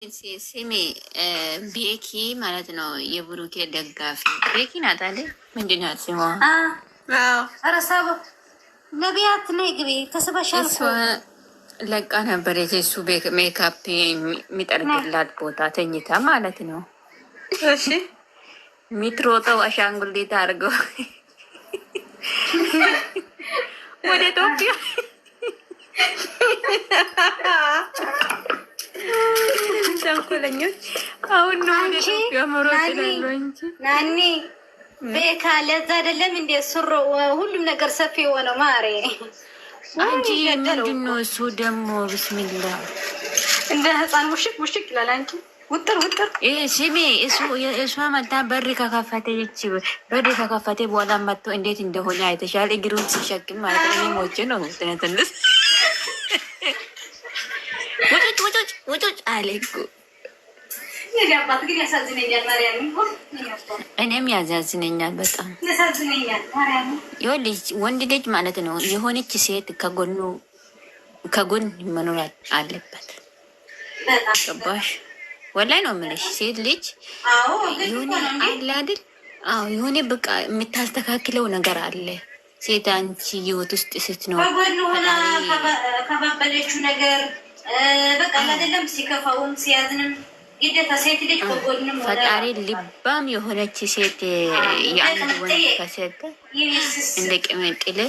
ስሜ ቤኪ ማለት ነው። የብሩኬ ደጋፊ ቤኪ ናት አለ። ምንድን ናት ስሟ? ረሳብ ነቢያት ነይ ግቢ ተስበሻል። ለቃ ነበር የሱ ሜካፕ የሚጠርግላት ቦታ ተኝታ ማለት ነው። እሺ የሚትሮጠው አሻንጉሊት አድርገው ወደ ኢትዮጵያ ተንኮለኞች አሁን ነው ናኒ ቤካ ለዛ አይደለም እንደ ሱሮ ሁሉም ነገር ሰፊ የሆነው ማሬ አንቺ ምንድን ነው እሱ ደግሞ ብስሚላ እንደ ህፃን ውሽቅ ውሽቅ ይላል። አንቺ ውጥር ውጥር ስሜ እሷ መጣ በር ከከፈተች በር ከከፈተ በኋላ መጥቶ እንዴት እንደሆነ አይተሻል። እግሩን ሲሸክም ማለት ነው። ሞቼ ነው ትንሽ ውጭ አለ እኮ እኔም ያዛዝነኛል በጣም ይኸውልሽ፣ ወንድ ልጅ ማለት ነው የሆነች ሴት ከጎን መኖር አለበት። ገባሽ? ወላሂ ነው የምልሽ። ሴት ልጅ የሆነ አለ አይደል? አዎ የሆነ በቃ የምታስተካክለው ነገር አለ። ሴት አንቺ ህይወት ውስጥ ስትኖር ከባበለችው ነገር በቃ አይደለም ሲከፋውም ሲያዝንም ግዴታ ሴት ልጅ ከጎንም ፈጣሪ ልባም የሆነች ሴት የአንድ ወንድ ከሰጠ እንደ ቅምጥል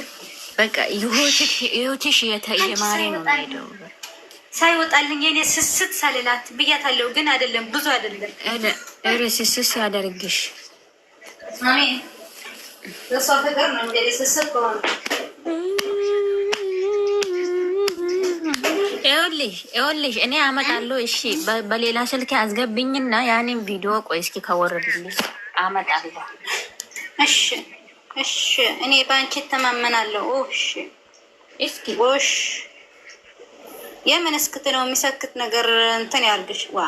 በቃ ህይወትሽ የማሬ ነው ሄደው ሳይወጣልኝ የኔ ስስት ሳልላት ብያታለሁ። ግን አይደለም ብዙ አይደለም ስስት ያደርግሽ አሜን። ለሷ ፍቅር ነው እንደ ስስት ከሆነ ይኸውልሽ እኔ አመጣለሁ። እሺ በሌላ ስልክ አስገብኝና ያንን ቪዲዮ ቆይ እስኪ ከወረድልሽ አመጣለሁ። እሺ እሺ፣ እኔ በአንቺ ተማመናለሁ። እሺ እስኪ ወሽ የምን እስክት ነው የሚሰክት ነገር እንትን ያርግሽ። ዋ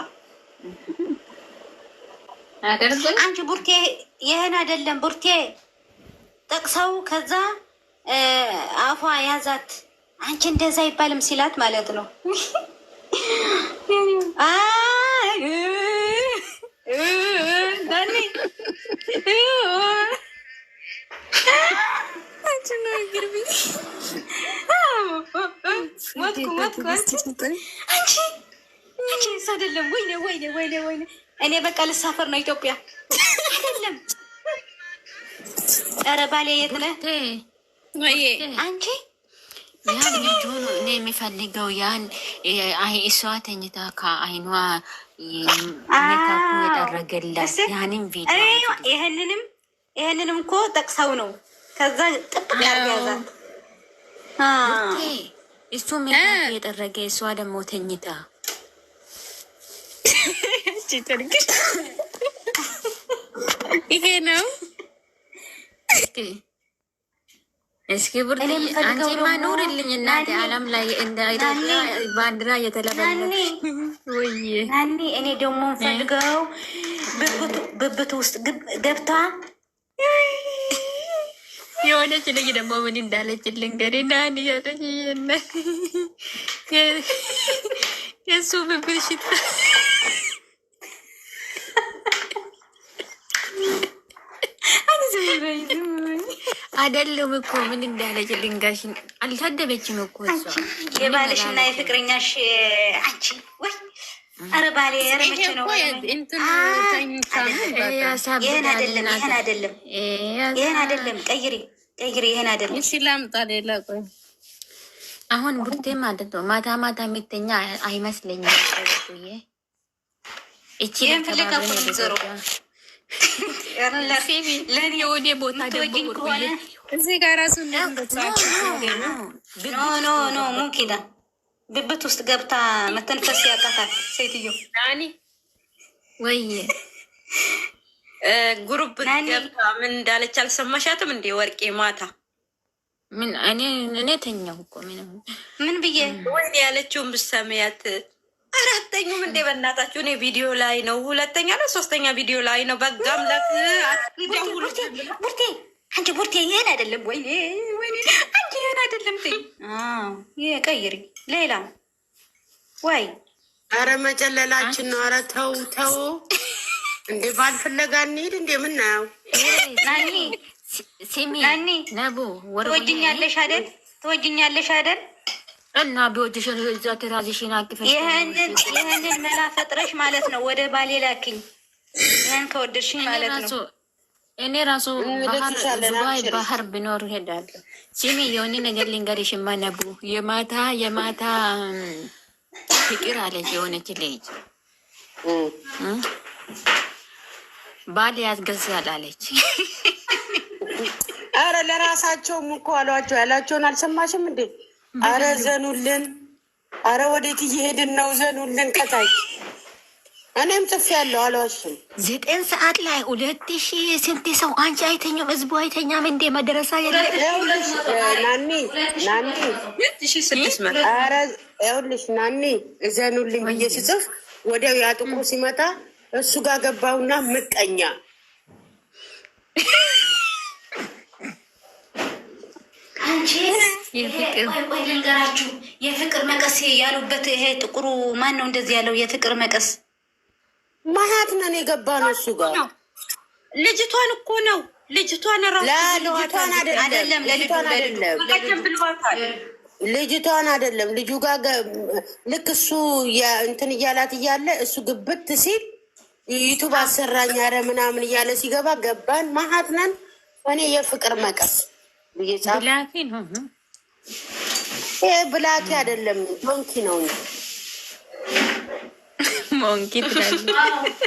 አደረገ አንቺ ቡርቴ ይሄን አይደለም ቡርቴ ጠቅሰው ከዛ አፏ ያዛት። አንቺ እንደዛ አይባልም ሲላት ማለት ነው። አንቺ አይደለም ወይኔ እኔ በቃ ልሳፈር ነው ኢትዮጵያ አይደለም። ኧረ ባሌ የት ነህ አንቺ? ያን ልጁ እኔ የሚፈልገው ያን እሷ ተኝታ ከአይኗ ሜካፑ የጠረገላት ያንን ቪዲዮ ይህንንም እኮ ጠቅሰው ነው። ከዛ ጥብቅ ያርጋዛት እሱ ሜካፑ የጠረገ እሷ ደግሞ ተኝታ ይሄ ነው። እስኪ ብር አንቺ ማኖርልኝ እናቴ ዓለም ላይ እንደ ኢትዮጵያ ባንዲራ እየተለበለበ ወይ ናኒ እኔ ደግሞ ፈልገው ብብቱ ውስጥ ገብታ የሆነች ልጅ ደግሞ ምን እንዳለችልኝ እንግዲህ ናኒ ያለች የእሱ ብብት ሽታ አይደለም እኮ ምን እንዳለች ልንጋሽ አልታደበችም እኮ እሷ የባልሽና የፍቅረኛሽ አንቺ ወይ ኧረ ባሌ ኧረ መቼ ነው ይሄን አይደለም ቀይሪ ይሄን አይደለም እሺ ላምጣ ሌላ ቆይ አሁን ቡርቴ ማለት ነው ማታ የሚተኛ አይመስለኝም እቺ ዞሮ ለኔ ወደ ቦታ ደግሞ እዚህ ጋር ራሱ ኖ ሙኪዳ ብብት ውስጥ ገብታ መተንፈስ ያቃታል ሴትዮ። ወይ ጉሩብ ገብታ ምን እንዳለች አልሰማሻትም እንዴ? ወርቄ ማታ ምን እኔ ተኛው እኮ ምን ብዬ ወይኔ ያለችውን ብሰሚያት አራተኛም እንዴ በእናታችሁ እኔ ቪዲዮ ላይ ነው፣ ሁለተኛ ነው ሶስተኛ ቪዲዮ ላይ ነው። በጋም ለክ ቡርቴ አንቺ ቡርቴ ይሄን አይደለም ወይኔ አንቺ ይሄን አይደለም ተይ ይሄ ቀይሪ ሌላ ወይ አረ መጨለላችን ነው። አረ ተው ተው እንዴ ባልፈለጋ እንሂድ እንዴ ምን ነው ናኒ ሲሚ ነቡ ትወጂኛለሽ አይደል? ትወጂኛለሽ አይደል? እና ቢወድሽ እዛ ተራዚሽን አቅፈሽ ይህንን መላ ፈጥረሽ ማለት ነው ወደ ባሌ ላኪኝ። ያን ከወደድሽኝ ማለት ነው። እኔ ራሱ ዙባይ ባህር ብኖር ሄዳለሁ። ሲሚ የሆነ ነገር ልንገርሽማ ነቡ የማታ ፍቅር አለች የሆነች ልጅ ባል ያስገዛል አለች። አረ ለራሳቸውም እኮ አሏቸው ያላቸውን አልሰማሽም እንዴ? አረ ዘኑልን፣ አረ ወዴት እየሄድን ነው? ዘኑልን ከታች እኔም ጽፍ ያለው አልዋሽም። 9 ሰዓት ላይ 2000 ስንት ሰው አንቺ አይተኛም፣ ህዝቡ አይተኛም እንዴ? መድረሳ የለ ናኒ አረ ይኸውልሽ ናኒ ዘኑልኝ ብዬ ስጽፍ ወዲያው ያጥቁ ሲመጣ እሱ ጋር ገባውና ምቀኛ አንቺ ቆይ ልንገራችሁ፣ የፍቅር መቀስ ያሉበት ይሄ ጥቁሩ ማን ነው እንደዚህ ያለው? የፍቅር መቀስ ማሀት ነን የገባ ነው እሱ ጋር። ልጅቷን እኮ ነው ልጅቷን ልጅቷን አይደለም ልጅቷን አይደለም ልጁ ጋር ልክ እሱ እንትን እያላት እያለ እሱ ግብት ሲል ዩቱብ አሰራኝ ኧረ ምናምን እያለ ሲገባ ገባን። ማሀት ነን። እኔ የፍቅር መቀስ ብላኪ ነው። ይሄ ብላኪ አይደለም ሞንኪ ነው እንጂ ሞንኪ ትላለች።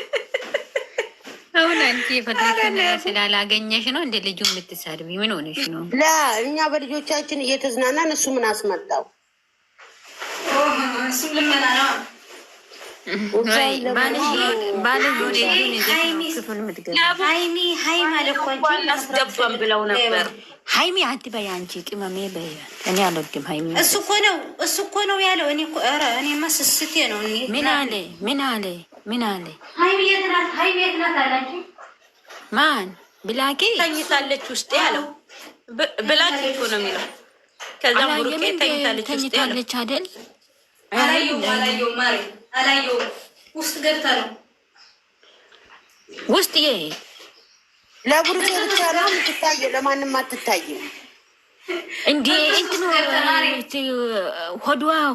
አሁን አንቺ የፈለግሽውን ስላላገኘሽ ነው እንደ ልጁ የምትሳድቢ? ምን ሆነሽ ነው? ላ እኛ በልጆቻችን እየተዝናናን እሱ ምን አስመጣው? እሱ ልመና ነው። አስገባም ብለው ነበር። ሀይሚ አትበይ አንቺ ቅመሜ በይ። እኔ አልወድም ሀይሚ። እሱ እኮ ነው ያለው። እኔማ ስስቴ ነው። ምን አለ ሀይሚ የት ናት አላችሁ? ማን ብላኪ ተኝታለች ውስጥ ያለው ብላኪ እኮ ነው የሚለው። ከዛም ብሩኬ ተኝታለች ውስጥ ያለው አይደል? አላየውም ውስጥ ገብታ ነው ውስጥ ለብሩኬ ብቻ ነው የምትታየው፣ ለማንም አትታይም። እንዴ እንትኑ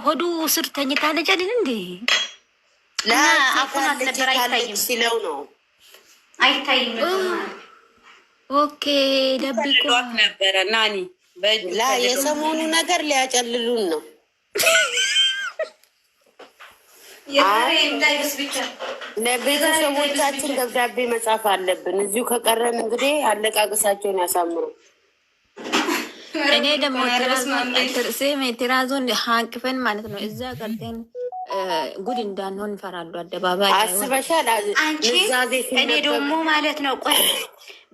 ሆዱ ስር ተኝታለች አይደል እንዴ? አፉን አልነበር አይታይም ሲለው ነው አይታይም። ኦኬ ደብቆ ነበረ ናኒ ላ የሰሞኑ ነገር ሊያጨልሉን ነው። ለቤተሰቦቻችን ደብዳቤ መጻፍ አለብን። እዚሁ ከቀረን እንግዲህ አለቃቅሳቸውን ያሳምሩ። እኔ ደግሞ ቴራዞን ሀንቅፈን ማለት ነው እዛ ቀርተን ጉድ እንዳንሆን እንፈራሉ። አደባባይ አስበሻል አንቺ። እኔ ደግሞ ማለት ነው ቆይ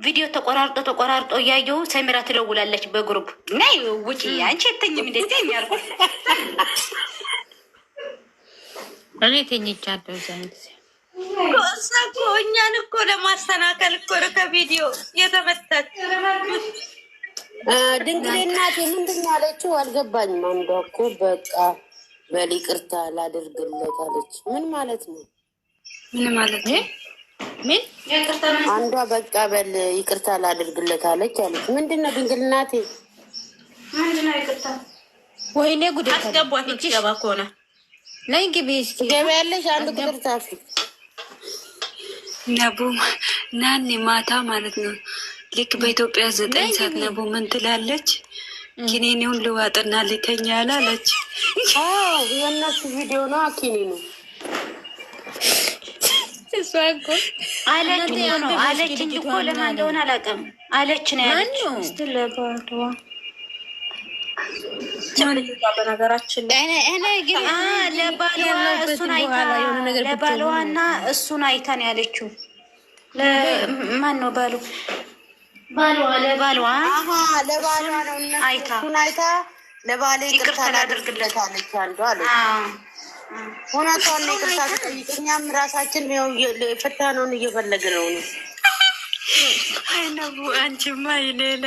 ቪዲዮ ተቆራርጦ እያየሁ ሰሚራ ትደውላለች በግሩፕ ናይ ውጪ አንቺ የተኝም እንደዚህ የሚያርጉ እኔ ተኝቻለሁ። እዛ እኮ እኛን እኮ ለማስተናከል እኮ ነው ከቪዲዮ የተመታች። ድንግሌ እናቴ ምንድን ነው ያለችው አልገባኝም። አንዷ እኮ በቃ በል ይቅርታ ላድርግለት አለች። ምን ማለት ነው? ምን ማለት ነው? ምን አንዷ በቃ በል ይቅርታ ላድርግለት አለች አለች። ምንድን ነው ድንግል እናቴ? ምንድን ነው ይቅርታ? ወይኔ ጉዴ! አስገቧት ገባ ከሆነ ነይ ግቢ እስኪ ገበያለሽ። አንድ ቁጥር ጻፊ ነቡ ናኒ ማታ ማለት ነው ልክ በኢትዮጵያ 9 ሰዓት ነቡ ምን ትላለች? ኪኒኒውን ልዋጥና ልተኛ ያላለች። የእነሱ ቪዲዮ ነው። ኪኒኑ እሷ እኮ አለች ነው አለች እንጂ እኮ ለማን እንደሆነ አላውቅም። አለች ነው ያለችው። በነገራችን ለባለዋና እሱን አይታ ነው ያለችው። ማን ነው ባሉ? ለባለዋ አይታ ለባሌ ይቅርታ ላድርግለት አለች። አንዷ አለች እውነቷን ነው። ይቅርታ ትጠይቅ። እኛም ራሳችን ፈታነውን እየፈለግነው ነው። አይነቡ አንቺማ ይሌለ